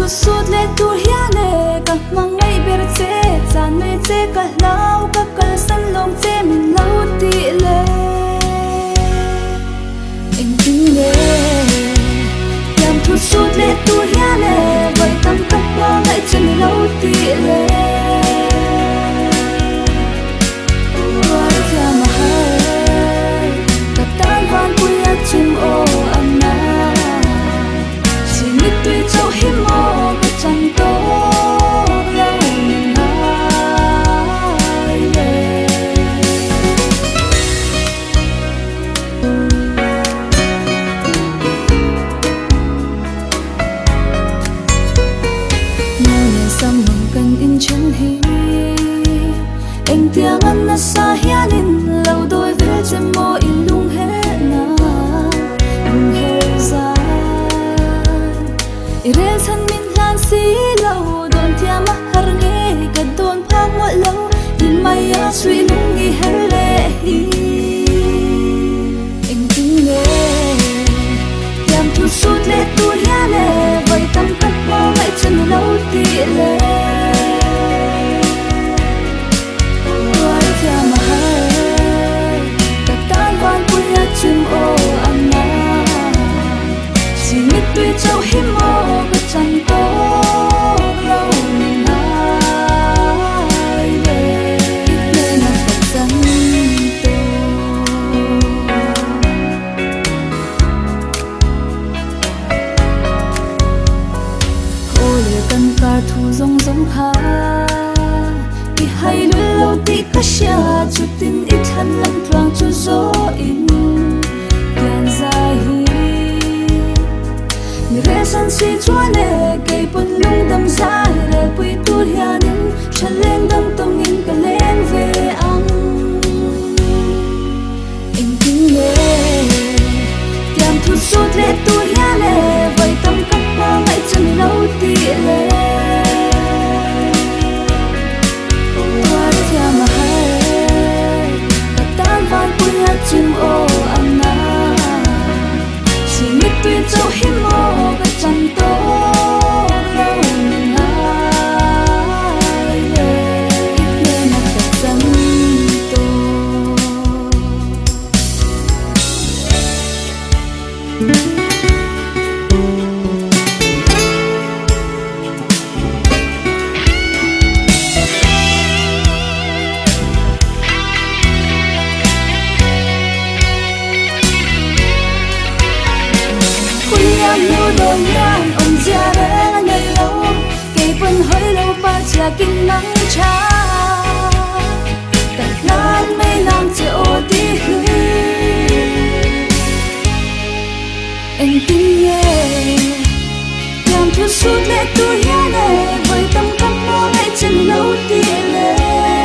thu suốt lệ tu hiền lệ các mang ngay bề chế tràn mê chế cả lâu các cơn sân lòng chế mình lâu tị lệ anh tin lệ làm thu suốt lệ tu hiền lệ vậy tâm các mang ngay chân lâu tị lệ chim ô anh na chỉ biết tuy châu hiếm mơ có chẳng tốt lâu mình ai về nơi này xăm mong cần in chân hi anh tiếng anh na xa hiền in lâu đôi với chân mơ in lung hết Irel san min lan si lâu don tia ma har nghe ka don phang mo lâu in mai a suy lung ngi har le hi anh tin nghe làm thu suốt lệ tu hiền lệ vậy tâm cất mơ lại chân lâu tị lệ quay tia ma har ta tan van quê chim ô anh na chỉ biết tuy châu hiếm mơ chẳng có lâu mình ai về nên là phật dân tôi ô lệ căn cả thu rong rong ha đi hay luôn lâu tí cá xa chút tin ít hơn lắm thoáng chút gió in đèn dài Người san suy chúa lệ cây bún lung đâm ra lệ bụi tu hiền in chân lên đâm tông in cả lên về anh tin lệ tiêm thu suốt lệ tu hiền lệ vậy tâm các mơ ngay chân lâu tị lệ qua tiêm mà hay cả tan van bụi hạt chim ô anh na chỉ biết tuy châu hiếm mơ chẳng tốt lâu mình ai về nên là thật dân Yêu đôi nhan ông già đã ngày lâu cây vẫn hơi lâu ba cha kinh nắng cha tận lan mây làm chiều tí hư anh tin nghe làm thu suốt lệ tu hiền lệ với tâm các mơ ngay chân lâu tị lệ